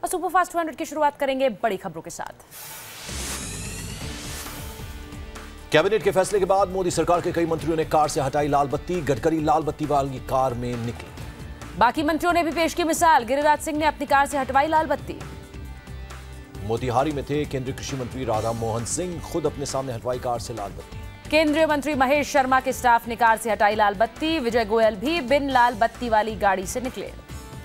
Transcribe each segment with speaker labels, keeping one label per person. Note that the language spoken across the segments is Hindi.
Speaker 1: और सुपरफास्ट 200 की शुरुआत करेंगे बड़ी खबरों के साथ।
Speaker 2: कैबिनेट के फैसले के बाद मोदी सरकार के कई मंत्रियों ने कार से हटाई लाल बत्ती। गडकरी लाल बत्ती वाली कार में निकले।
Speaker 1: बाकी मंत्रियों ने भी पेश की मिसाल। गिरिराज सिंह ने अपनी कार से हटवाई लाल बत्ती।
Speaker 2: मोतिहारी में थे केंद्रीय कृषि मंत्री राधा मोहन सिंह, खुद अपने सामने हटवाई कार से लाल बत्ती।
Speaker 1: केंद्रीय मंत्री महेश शर्मा के स्टाफ ने कार से हटाई लाल बत्ती। विजय गोयल भी बिन लाल बत्ती वाली गाड़ी से निकले।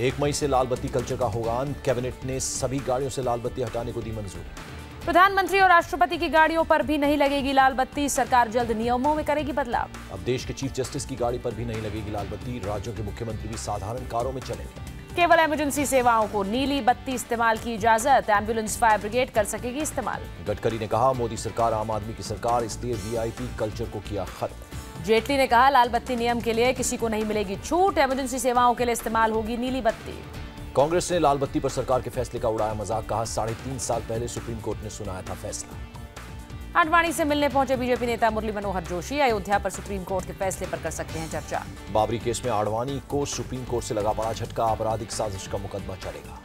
Speaker 2: 1 मई से लाल बत्ती कल्चर का होगा अंत। कैबिनेट ने सभी गाड़ियों से लाल बत्ती हटाने को दी मंजूरी।
Speaker 1: प्रधानमंत्री और राष्ट्रपति की गाड़ियों पर भी नहीं लगेगी लाल बत्ती। सरकार जल्द नियमों में करेगी बदलाव।
Speaker 2: अब देश के चीफ जस्टिस की गाड़ी पर भी नहीं लगेगी लाल बत्ती। राज्यों के मुख्यमंत्री भी साधारण कारों में चलेंगे।
Speaker 1: केवल इमरजेंसी सेवाओं को नीली बत्ती इस्तेमाल की इजाजत। एम्बुलेंस, फायर ब्रिगेड कर सकेगी इस्तेमाल।
Speaker 2: गडकरी ने कहा मोदी सरकार आम आदमी की सरकार, इसलिए वीआईपी कल्चर को किया खत्म।
Speaker 1: जेटली ने कहा लाल बत्ती नियम के लिए किसी को नहीं मिलेगी छूट। इमरजेंसी सेवाओं के लिए इस्तेमाल होगी नीली बत्ती।
Speaker 2: कांग्रेस ने लाल बत्ती पर सरकार के फैसले का उड़ाया मजाक। कहा 3.5 साल पहले सुप्रीम कोर्ट ने सुनाया था फैसला।
Speaker 1: आडवाणी से मिलने पहुंचे बीजेपी नेता मुरली मनोहर जोशी। अयोध्या पर सुप्रीम कोर्ट के फैसले पर कर सकते हैं चर्चा।
Speaker 2: बाबरी केस में आडवाणी को सुप्रीम कोर्ट से लगा बड़ा झटका। आपराधिक साजिश का मुकदमा चलेगा।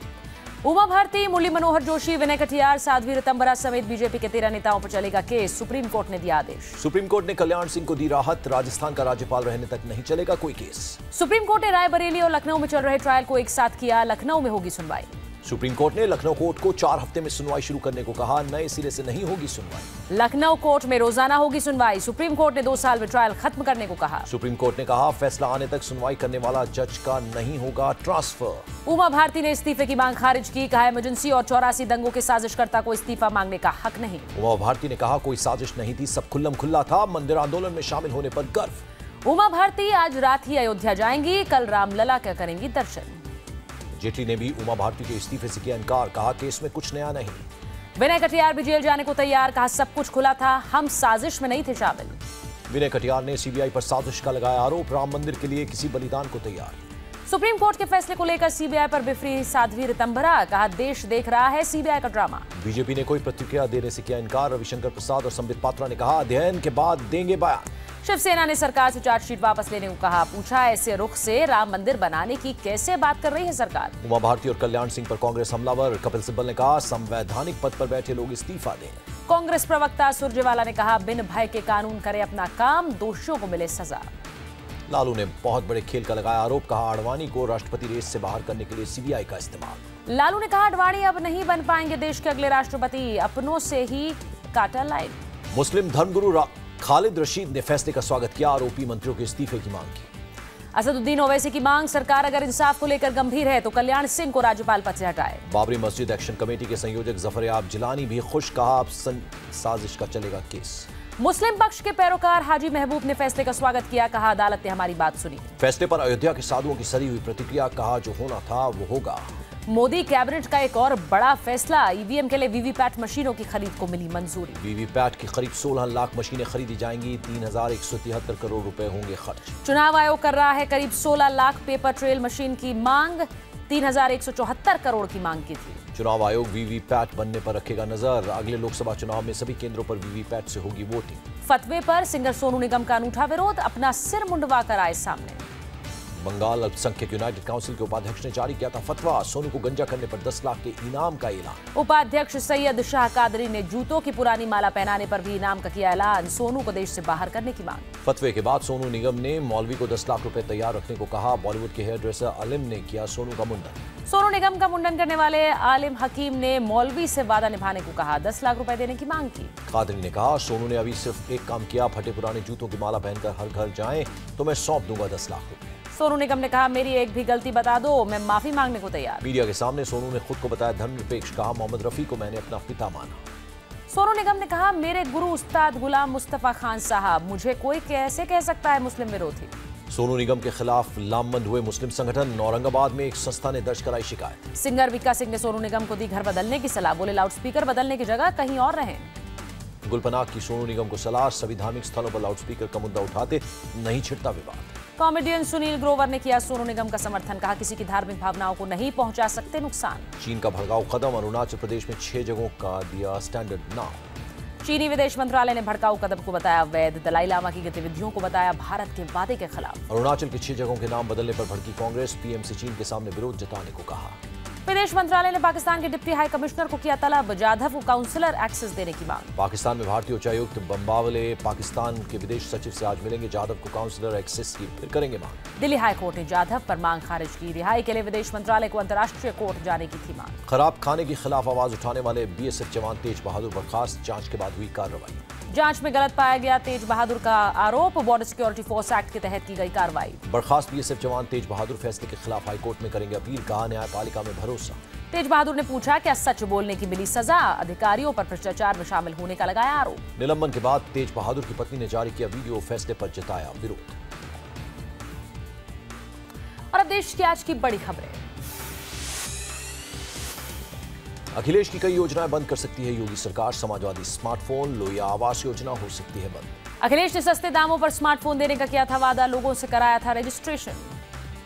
Speaker 1: उमा भारती, मुरली मनोहर जोशी, विनय कटियार, साध्वी ऋतंबरा समेत बीजेपी के 13 नेताओं पर चलेगा केस। सुप्रीम कोर्ट ने दिया आदेश।
Speaker 2: सुप्रीम कोर्ट ने कल्याण सिंह को दी राहत। राजस्थान का राज्यपाल रहने तक नहीं चलेगा कोई केस।
Speaker 1: सुप्रीम कोर्ट ने रायबरेली और लखनऊ में चल रहे ट्रायल को एक साथ किया। लखनऊ में होगी सुनवाई।
Speaker 2: सुप्रीम कोर्ट ने लखनऊ कोर्ट को 4 हफ्ते में सुनवाई शुरू करने को कहा। नए सिरे से नहीं होगी सुनवाई।
Speaker 1: लखनऊ कोर्ट में रोजाना होगी सुनवाई। सुप्रीम कोर्ट ने 2 साल में ट्रायल खत्म करने को कहा।
Speaker 2: सुप्रीम कोर्ट ने कहा फैसला आने तक सुनवाई करने वाला जज का नहीं होगा ट्रांसफर।
Speaker 1: उमा भारती ने इस्तीफे की मांग खारिज की। कहा इमरजेंसी और 84 दंगों के साजिशकर्ता को इस्तीफा मांगने का हक नहीं।
Speaker 2: उमा भारती ने कहा कोई साजिश नहीं थी, सब खुल्लम खुल्ला था। मंदिर आंदोलन में शामिल होने पर गर्व।
Speaker 1: उमा भारती आज रात ही अयोध्या जाएंगी। कल रामलला का करेंगी दर्शन।
Speaker 2: जेटली ने भी उमा भारती के इस्तीफे से किया इनकार। कहा केस में कुछ नया नहीं।
Speaker 1: विनय कटियार भी जेल जाने को तैयार। कहा सब कुछ खुला था, हम साजिश में नहीं थे शामिल।
Speaker 2: विनय कटियार ने सीबीआई पर साजिश का लगाया आरोप। राम मंदिर के लिए किसी बलिदान को तैयार।
Speaker 1: सुप्रीम कोर्ट के फैसले को लेकर सीबीआई पर बिफरी साध्वी ऋतंबरा। कहा देश देख रहा है सीबीआई का ड्रामा।
Speaker 2: बीजेपी ने कोई प्रतिक्रिया देने से किया इनकार। रविशंकर प्रसाद और संबित पात्रा ने कहा अध्ययन के बाद देंगे बयान।
Speaker 1: शिवसेना ने सरकार से चार्जशीट वापस लेने को कहा। पूछा ऐसे रुख से राम मंदिर बनाने की कैसे बात कर रही है सरकार।
Speaker 2: उमा भारती और कल्याण सिंह पर कांग्रेस हमलावर। कपिल सिब्बल ने कहा संवैधानिक पद पर बैठे लोग इस्तीफा दें।
Speaker 1: कांग्रेस प्रवक्ता सुरजेवाला ने कहा बिन भय के कानून करे अपना काम, दोषियों को मिले सजा।
Speaker 2: लालू ने बहुत बड़े खेल का लगाया आरोप। कहा आडवाणी को राष्ट्रपति रेस से बाहर करने के लिए सीबीआई का इस्तेमाल।
Speaker 1: लालू ने कहा आडवाणी अब नहीं बन पाएंगे देश के अगले राष्ट्रपति, अपनों से ही काटा लाइन।
Speaker 2: मुस्लिम धर्मगुरु खालिद रशीद ने फैसले का स्वागत किया। आरोपी मंत्रियों के इस्तीफे की मांग की।
Speaker 1: असदुद्दीन ओवैसी की मांग, सरकार अगर इंसाफ को लेकर गंभीर है तो कल्याण सिंह को राज्यपाल पद से हटाए।
Speaker 2: बाबरी मस्जिद एक्शन कमेटी के संयोजक जफरयाब जिलानी भी खुश। कहा अब साजिश का चलेगा केस।
Speaker 1: मुस्लिम पक्ष के पैरोकार हाजी महबूब ने फैसले का स्वागत किया। कहा अदालत ने हमारी बात सुनी।
Speaker 2: फैसले पर अयोध्या के साधुओं की सरी हुई प्रतिक्रिया। कहा जो होना था वो होगा।
Speaker 1: मोदी कैबिनेट का एक और बड़ा फैसला, ईवीएम के लिए वीवीपैट मशीनों की खरीद को मिली मंजूरी।
Speaker 2: वीवीपैट की खरीद 16 लाख मशीनें खरीदी जाएंगी। 3,173 करोड़ रुपए होंगे खर्च।
Speaker 1: चुनाव आयोग कर रहा है करीब 16 लाख पेपर ट्रेल मशीन की मांग। 3,174 करोड़ की मांग की थी।
Speaker 2: चुनाव आयोग वीवीपैट बनने पर रखेगा नजर। अगले लोकसभा चुनाव में सभी केंद्रों पर वीवीपैट से होगी वोटिंग।
Speaker 1: फतवे पर सिंगर सोनू निगम का अनूठा विरोध। अपना सिर मुंडवा कर आए सामने।
Speaker 2: बंगाल अल्पसंख्यक यूनाइटेड काउंसिल के उपाध्यक्ष ने जारी किया था फतवा। सोनू को गंजा करने पर 10 लाख के इनाम का ऐलान।
Speaker 1: उपाध्यक्ष सैयद शाह कादरी ने जूतों की पुरानी माला पहनाने पर भी इनाम का किया ऐलान। सोनू को देश से बाहर करने की मांग।
Speaker 2: फतवे के बाद सोनू निगम ने मौलवी को 10 लाख रुपए तैयार रखने को कहा। बॉलीवुड के हेयर ड्रेसर अलिम ने किया सोनू का मुंडन।
Speaker 1: सोनू निगम का मुंडन करने वाले आलिम हकीम ने मौलवी से वादा निभाने को कहा। 10 लाख रुपए देने की मांग की।
Speaker 2: कादरी ने कहा सोनू ने अभी सिर्फ एक काम किया, फटे पुराने जूतों की माला पहनकर हर घर जाएं तो मैं सौंप दूंगा 10 लाख रुपए।
Speaker 1: सोनू निगम ने कहा मेरी एक भी गलती बता दो, मैं माफी मांगने को तैयार।
Speaker 2: मीडिया के सामने सोनू ने खुद को बताया धर्मनिरपेक्ष। कहा मोहम्मद रफी को मैंने अपना पिता माना।
Speaker 1: सोनू निगम ने कहा मेरे गुरु उस्ताद गुलाम मुस्तफा खान साहब, मुझे कोई कैसे कह सकता है मुस्लिम विरोधी।
Speaker 2: सोनू निगम के खिलाफ लामबंद हुए मुस्लिम संगठन। औरंगाबाद में एक संस्था ने दर्ज कराई शिकायत।
Speaker 1: सिंगर विक्का सिंह ने सोनू निगम को दी घर बदलने की सलाह। बोले लाउडस्पीकर बदलने की जगह कहीं और रहें।
Speaker 2: गुलपनाग की सोनू निगम को सलाह। सभी धार्मिक स्थलों पर लाउडस्पीकर का मुद्दा उठाते नहीं छिड़ता विवाद।
Speaker 1: कॉमेडियन सुनील ग्रोवर ने किया सोनू निगम का समर्थन। कहा किसी की धार्मिक भावनाओं को नहीं पहुंचा सकते नुकसान।
Speaker 2: चीन का भड़काऊ कदम। अरुणाचल प्रदेश में 6 जगहों का दिया स्टैंडर्ड नाम।
Speaker 1: चीनी विदेश मंत्रालय ने भड़काऊ कदम को बताया वैध। दलाई लामा की गतिविधियों को बताया भारत के वादे के खिलाफ।
Speaker 2: अरुणाचल की 6 जगहों के नाम बदलने पर भड़की कांग्रेस। पीएम से चीन के सामने विरोध जताने को कहा।
Speaker 1: विदेश मंत्रालय ने पाकिस्तान के डिप्टी हाई कमिश्नर को किया तलब, जाधव को काउंसलर एक्सेस देने की मांग।
Speaker 2: पाकिस्तान में भारतीय उच्चायुक्त बम्बावले पाकिस्तान के विदेश सचिव से आज मिलेंगे, जाधव को काउंसलर एक्सेस की फिर करेंगे मांग।
Speaker 1: दिल्ली हाई कोर्ट ने जाधव पर मांग खारिज की, रिहाई के लिए विदेश मंत्रालय को अंतर्राष्ट्रीय कोर्ट जाने की थी मांग।
Speaker 2: खराब खाने के खिलाफ आवाज उठाने वाले बीएसएफ जवान तेज बहादुर बर्खास्त, जांच के बाद हुई कार्रवाई।
Speaker 1: जांच में गलत पाया गया तेज बहादुर का आरोप, बॉर्डर सिक्योरिटी फोर्स एक्ट के तहत की गई कार्रवाई।
Speaker 2: बर्खास्त बीएसएफ जवान तेज बहादुर फैसले के खिलाफ हाईकोर्ट में करेंगे अपील, कहा न्यायपालिका में भरोसा।
Speaker 1: तेज बहादुर ने पूछा क्या सच बोलने की मिली सजा, अधिकारियों पर भ्रष्टाचार में शामिल होने का लगाया आरोप।
Speaker 2: निलंबन के बाद तेज बहादुर की पत्नी ने जारी किया वीडियो, फैसले पर जताया विरोध।
Speaker 1: और अब देश की आज की बड़ी खबरें।
Speaker 2: अखिलेश की कई योजनाएं बंद कर सकती है योगी सरकार, समाजवादी स्मार्टफोन, लोहिया आवास योजना हो सकती है बंद।
Speaker 1: अखिलेश ने सस्ते दामों पर स्मार्टफोन देने का किया था वादा, लोगों से कराया था रजिस्ट्रेशन।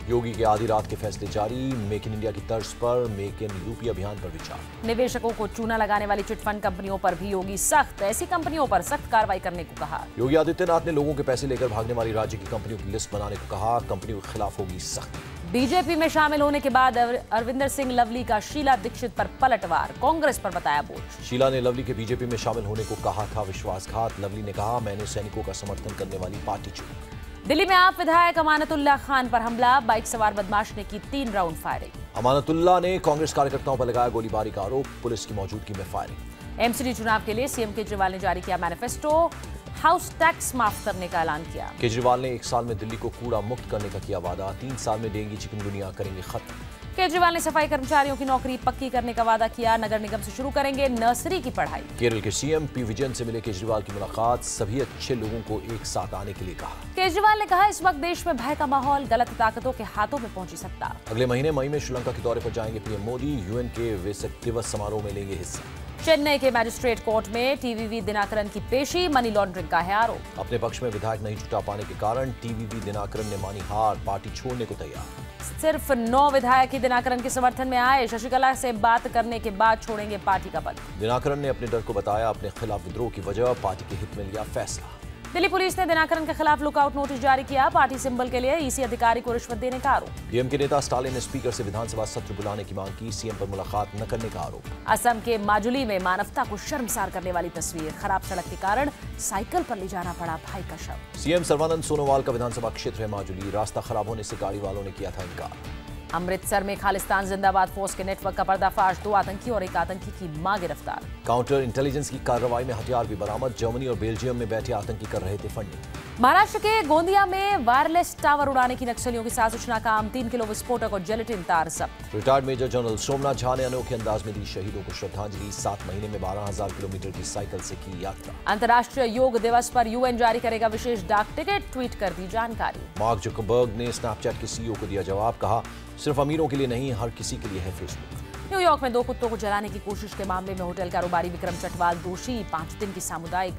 Speaker 2: योगी के आधी रात के फैसले जारी, मेक इन इंडिया की तर्ज पर मेक इन यूपी अभियान पर विचार।
Speaker 1: निवेशकों को चूना लगाने वाली चिटफंड कंपनियों पर भी योगी सख्त, ऐसी कंपनियों पर सख्त कार्रवाई करने को कहा।
Speaker 2: योगी आदित्यनाथ ने लोगों के पैसे लेकर भागने वाली राज्य की कंपनियों की लिस्ट बनाने को कहा, कंपनियों के खिलाफ होगी सख्त।
Speaker 1: बीजेपी में शामिल होने के बाद अरविंदर सिंह लवली का शीला दीक्षित पर पलटवार, कांग्रेस पर बताया बोझ।
Speaker 2: शीला ने लवली के बीजेपी में शामिल होने को कहा था विश्वासघात, लवली ने कहा मैंने सैनिकों का समर्थन करने वाली पार्टी चुनी।
Speaker 1: दिल्ली में आप विधायक अमानतुल्लाह खान पर हमला, बाइक सवार बदमाश ने की 3 राउंड फायरिंग।
Speaker 2: अमानतुल्लाह ने कांग्रेस कार्यकर्ताओं पर लगाया गोलीबारी का आरोप, पुलिस की मौजूदगी में फायरिंग।
Speaker 1: एमसीडी चुनाव के लिए सीएम केजरीवाल ने जारी किया मैनिफेस्टो, हाउस टैक्स माफ करने का ऐलान किया।
Speaker 2: केजरीवाल ने 1 साल में दिल्ली को कूड़ा मुक्त करने का किया वादा, 3 साल में डेंगू चिकनगुनिया करेंगे खत्म।
Speaker 1: केजरीवाल ने सफाई कर्मचारियों की नौकरी पक्की करने का वादा किया, नगर निगम से शुरू करेंगे नर्सरी की पढ़ाई।
Speaker 2: केरल के सीएम पी विजयन से मिले केजरीवाल की मुलाकात, सभी अच्छे लोगों को एक साथ आने के लिए कहा।
Speaker 1: केजरीवाल ने कहा इस वक्त देश में भय का माहौल, गलत ताकतों के हाथों में पहुंची सत्ता।
Speaker 2: अगले महीने मई में श्रीलंका के दौरे पर जाएंगे पीएम मोदी, यूएन के वेसक दिवस समारोह में लेंगे हिस्सा।
Speaker 1: चेन्नई के मैजिस्ट्रेट कोर्ट में टीवीवी दिनाकरन की पेशी, मनी लॉन्ड्रिंग का है आरोप।
Speaker 2: अपने पक्ष में विधायक नहीं जुटा पाने के कारण टीवीवी दिनाकरन ने मानी हार, पार्टी छोड़ने को तैयार।
Speaker 1: सिर्फ 9 विधायक ही दिनाकरन के समर्थन में आए, शशिकला से बात करने के बाद छोड़ेंगे पार्टी का पद।
Speaker 2: दिनाकरन ने अपने डर को बताया अपने खिलाफ विद्रोह की वजह, पार्टी के हित में लिया फैसला।
Speaker 1: दिल्ली पुलिस ने दिनाकरन के खिलाफ लुकआउट नोटिस जारी किया, पार्टी सिंबल के लिए ईसी अधिकारी को रिश्वत देने का आरोप।
Speaker 2: डीएम के नेता स्टालिन ने स्पीकर से विधानसभा सत्र बुलाने की मांग की, सीएम पर मुलाकात न करने का आरोप।
Speaker 1: असम के माजुली में मानवता को शर्मसार करने वाली तस्वीर, खराब सड़क के कारण साइकिल पर ले जाना पड़ा भाई का शव।
Speaker 2: सीएम सर्बानंद सोनोवाल का विधानसभा क्षेत्र है माजुली, रास्ता खराब होने से गाड़ी वालों ने किया था इनकार।
Speaker 1: अमृतसर में खालिस्तान जिंदाबाद फोर्स के नेटवर्क का पर्दाफाश, 2 आतंकी और 1 आतंकी की मां गिरफ्तार।
Speaker 2: काउंटर इंटेलिजेंस की कार्रवाई में हथियार भी बरामद, जर्मनी और बेल्जियम में बैठे आतंकी कर रहे थे फंडिंग।
Speaker 1: महाराष्ट्र के गोंदिया में वायरलेस टावर उड़ाने की नक्सलियों की साजिश नाकाम, 3 किलो विस्फोटक और जिलेटिन तार जब्त।
Speaker 2: Retired major general Somnath Jha ने अनोखे अंदाज में दी शहीदों को श्रद्धांजलि, 7 महीने में 12,000 किलोमीटर की साइकिल से की यात्रा।
Speaker 1: अंतर्राष्ट्रीय योग दिवस पर यूएन जारी करेगा विशेष डाक टिकट, ट्वीट कर दी जानकारी।
Speaker 2: मार्क जुकरबर्ग ने स्नैपचैट के सीईओ को दिया जवाब, कहा सिर्फ अमीरों के लिए नहीं हर किसी के लिए है फेसबुक।
Speaker 1: न्यूयॉर्क में 2 कुत्तों को जलाने की कोशिश के मामले में होटल कारोबारी विक्रम चटवाल दोषी, 5 दिन की सामुदायिक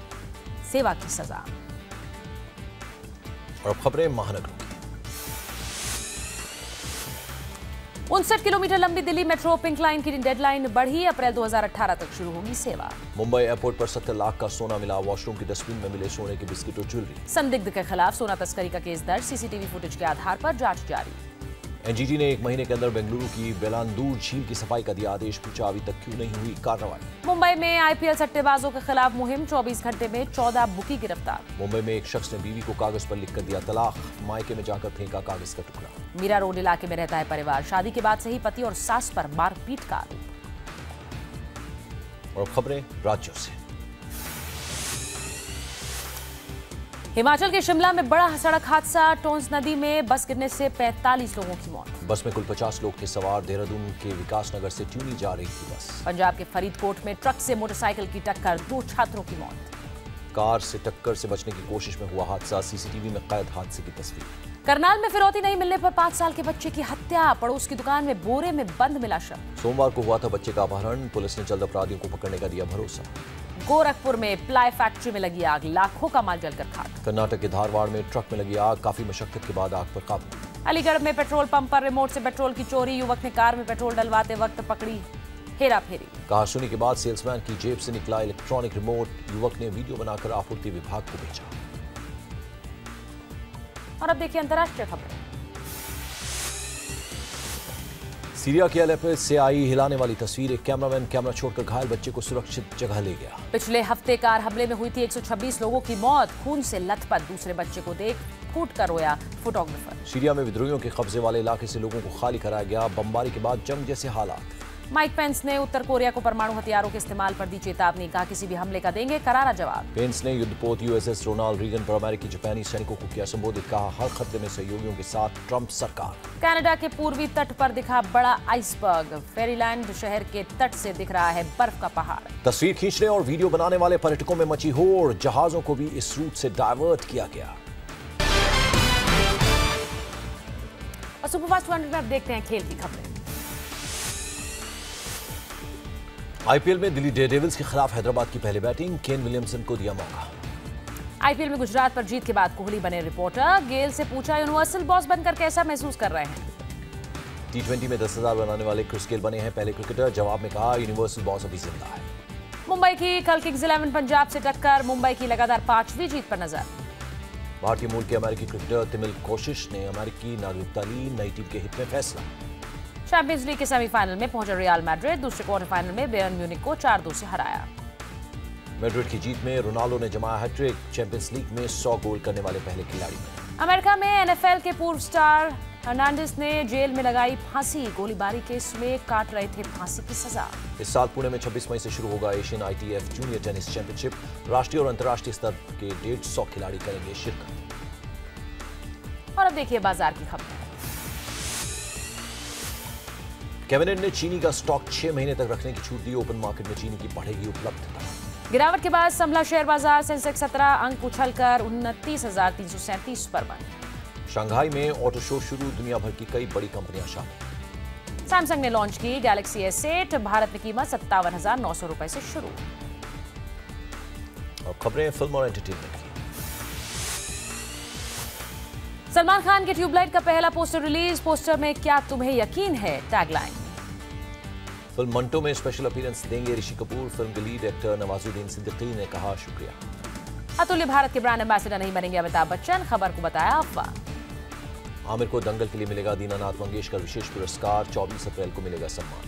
Speaker 1: सेवा की सजा।
Speaker 2: और अब खबरें महानगरों की।
Speaker 1: 59 किलोमीटर लंबी दिल्ली मेट्रो पिंक लाइन की डेडलाइन बढ़ी, अप्रैल 2018 तक शुरू होगी सेवा।
Speaker 2: मुंबई एयरपोर्ट पर 70 लाख का सोना मिला, वॉशरूम की डस्टबिन में मिले सोने के बिस्किट और ज्वेलरी।
Speaker 1: संदिग्ध के खिलाफ सोना तस्करी का केस दर्ज, सीसीटीवी फुटेज के आधार पर जांच जारी।
Speaker 2: एनजीटी ने 1 महीने के अंदर बेंगलुरु की बेलांदूर झील की सफाई का दिया आदेश, पूछा अभी तक क्यों नहीं हुई कार्रवाई।
Speaker 1: मुंबई में आईपीएल सट्टेबाजों के खिलाफ मुहिम, 24 घंटे में 14 बुकी गिरफ्तार।
Speaker 2: मुंबई में एक शख्स ने बीवी को कागज पर लिखकर दिया तलाक, मायके में जाकर फेंका कागज का टुकड़ा।
Speaker 1: मीरा रोड इलाके में रहता है परिवार, शादी के बाद से ही पति और सास पर मारपीट का आरोप।
Speaker 2: और खबरें राज्यों से।
Speaker 1: हिमाचल के शिमला में बड़ा सड़क हादसा, टोंस नदी में बस गिरने से 45 लोगों की मौत।
Speaker 2: बस में कुल 50 लोग थे सवार, देहरादून के विकासनगर से ट्यूनी जा रही थी बस।
Speaker 1: पंजाब के फरीदकोट में ट्रक से मोटरसाइकिल की टक्कर, 2 छात्रों की मौत।
Speaker 2: कार से टक्कर से बचने की कोशिश में हुआ हादसा, सीसीटीवी में कैद हादसे की तस्वीर।
Speaker 1: करनाल में फिरौती नहीं मिलने पर 5 साल के बच्चे की हत्या, पड़ोस की दुकान में बोरे में बंद मिला शव।
Speaker 2: सोमवार को हुआ था बच्चे का अपहरण, पुलिस ने जल्द अपराधियों को पकड़ने का दिया भरोसा।
Speaker 1: गोरखपुर में प्लाई फैक्ट्री में लगी आग, लाखों का माल जलकर खाक।
Speaker 2: कर्नाटक के धारवाड़ में ट्रक में लगी आग, काफी मशक्कत के बाद आग पर काबू।
Speaker 1: अलीगढ़ में पेट्रोल पंप पर रिमोट से पेट्रोल की चोरी, युवक ने कार में पेट्रोल डलवाते वक्त पकड़ी हेरा फेरी।
Speaker 2: कहासुनी के बाद सेल्समैन की जेब से निकला इलेक्ट्रॉनिक रिमोट, युवक ने वीडियो बनाकर आपूर्ति विभाग को भेजा। और अब देखिए अंतर्राष्ट्रीय खबरें। सीरिया के अलेप्पो से आई हिलाने वाली तस्वीर। एक कैमरामैन कैमरा छोड़कर घायल बच्चे को सुरक्षित जगह ले गया।
Speaker 1: पिछले हफ्ते कार हमले में हुई थी 126 लोगों की मौत। खून से लथपथ दूसरे बच्चे को देख फूट कर रोया फोटोग्राफर।
Speaker 2: सीरिया में विद्रोहियों के कब्जे वाले इलाके से लोगों को खाली कराया गया। बमबारी के बाद जंग जैसे हालात।
Speaker 1: माइक पेंस ने उत्तर कोरिया को परमाणु हथियारों के इस्तेमाल पर दी चेतावनी। कहा किसी भी हमले का देंगे करारा जवाब।
Speaker 2: पेंस ने युद्धपोत यूएसएस रोनाल्ड रीगन पर अमेरिकी जापानी सैनिकों को किया संबोधित। कहा हर खतरे में सहयोगियों के साथ ट्रंप सरकार।
Speaker 1: कनाडा के पूर्वी तट पर दिखा बड़ा आइसबर्ग। फेरीलैंड शहर के तट से दिख रहा है बर्फ का पहाड़।
Speaker 2: तस्वीर खींचने और वीडियो बनाने वाले पर्यटकों में मची होड़। जहाजों को भी इस रूट से डायवर्ट किया गया।
Speaker 1: और सुपरफास्ट 200 में अब देखते हैं खेल की खबरें।
Speaker 2: आईपीएल में दिल्ली डेयरडेविल्स के खिलाफ हैदराबाद की पहली बैटिंग। केन विलियमसन को दिया मौका।
Speaker 1: आईपीएल में गुजरात पर जीत के बाद कोहली बने रिपोर्टर। गेल से पूछा यूनिवर्सल बॉस बनकर कैसा महसूस कर रहे हैं।
Speaker 2: T20 में 10,000 बनाने वाले क्रिस गेल बने हैं पहले क्रिकेटर। जवाब में कहा यूनिवर्सल बॉस अभी जिंदा है।
Speaker 1: मुंबई की कल किंग्स 11 पंजाब से टक्कर। मुंबई की लगातार 5वीं जीत पर नजर।
Speaker 2: भारतीय मूल के अमेरिकी क्रिकेटर तिमिल कोशिश ने अमेरिकी नागरिकता ली। नई टीम के हित में फैसला।
Speaker 1: चैंपियंस लीग के सेमीफाइनल में पहुंचा रियल मैड्रिड। दूसरे क्वार्टर फाइनल में बायर्न म्यूनिख को 4-2 से हराया।
Speaker 2: मैड्रिड की जीत में रोनाल्डो ने जमाया हैट्रिक। चैंपियंस लीग में 100 गोल करने वाले पहले खिलाड़ी बने।
Speaker 1: अमेरिका में एनएफएल के पूर्व स्टार हर्नांडिस ने जेल में लगाई फांसी। गोलीबारी केस में काट रहे थे फांसी की सजा।
Speaker 2: इस साल पुणे में 26 मई से शुरू होगा Asian ITF junior tennis championship. राष्ट्रीय और अंतर्राष्ट्रीय स्तर के 150 खिलाड़ी करेंगे शिरकत।
Speaker 1: और अब देखिए बाजार की खबर।
Speaker 2: कैबिनेट ने चीनी का स्टॉक 6 महीने तक रखने की छूट दी। ओपन मार्केट में चीनी की बढ़ेगी उपलब्धता।
Speaker 1: गिरावट के बाद संभला शेयर बाजार। सेंसेक्स 17 अंक उछलकर 29,337 पर बंद।
Speaker 2: शंघाई में ऑटो शो शुरू। दुनिया भर की कई बड़ी कंपनियां शामिल।
Speaker 1: सैमसंग ने लॉन्च की गैलेक्सी S8। भारत में कीमत 57,900 रुपए से शुरू।
Speaker 2: और खबरें फिल्म और एंटरटेनमेंट की।
Speaker 1: सलमान खान के ट्यूबलाइट का पहला पोस्टर रिलीज। पोस्टर में क्या तुम्हें यकीन है टैगलाइन।
Speaker 2: फिल्म मंटो में स्पेशल अपीयरेंस देंगे ऋषि कपूर। फिल्म के लीड एक्टर नवाजुद्दीन सिद्दीकी ने कहा शुक्रिया।
Speaker 1: अतुल्य भारत के ब्रांड एम्बेसडर नहीं बनेंगे अमिताभ बच्चन। खबर को बताया अफवाह।
Speaker 2: आमिर को दंगल के लिए मिलेगा दीनानाथ मंगेशकर विशेष पुरस्कार। 24 अप्रैल को मिलेगा सम्मान।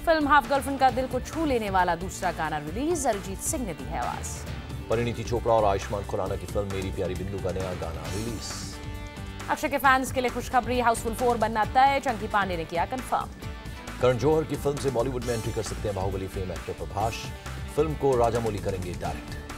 Speaker 1: फिल्म हाफ गर्लफ्रेंड का दिल को छू लेने वाला दूसरा गाना रिलीज। अरिजीत सिंह ने दी है आवाज।
Speaker 2: परिणीति चोपड़ा और आयुष्मान खुराना की फिल्म मेरी प्यारी बिंदु का नया गाना रिलीज।
Speaker 1: अक्षय के फैंस के लिए खुशखबरी। हाउसफुल 4 बनना तय। चंकी पांडे ने किया कंफर्म।
Speaker 2: करण जौहर की फिल्म से बॉलीवुड में एंट्री कर सकते हैं Baahubali fame actor Prabhas. Film को राजामौली करेंगे डायरेक्ट।